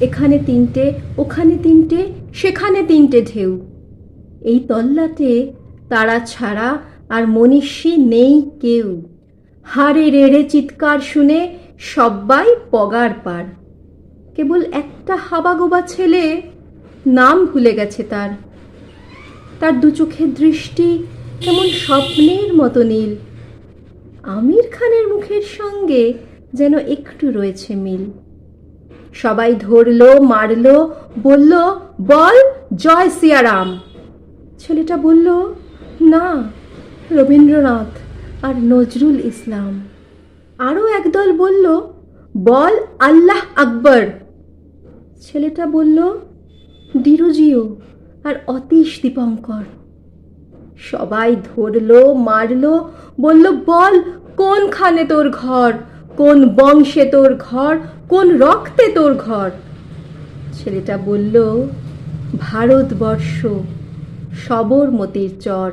এখানে তিনটে, ওখানে তিনটে, সেখানে তিনটে ঢেউ। এই তল্লাটে তারা ছাড়া আর মনীষী নেই কেউ। হাড়ে রেড়ে চিৎকার শুনে সব্বাই পগার পার। কেবল একটা হাবাগোবা ছেলে, নাম ভুলে গেছে তার। তার দু চোখের দৃষ্টি কেমন স্বপ্নের মতো নীল। আমির খানের মুখের সঙ্গে যেন একটু রয়েছে মিল। সবাই ধরলো, মারলো, বলল, বল জয় সিয়ারাম। ছেলেটা বলল, না, রবীন্দ্রনাথ আর নজরুল ইসলাম। আরও একদল বলল, বল আল্লাহ আকবর। ছেলেটা বলল, ডিরোজিও আর অতীশ দীপঙ্কর। সবাই ধরলো, মারলো, বলল, বল কোনখানে তোর ঘর, কোন বংশে তোর ঘর, কোন রক্তে তোর ঘর। ছেলেটা বলল, ভারতবর্ষ, সবরমতীর চর।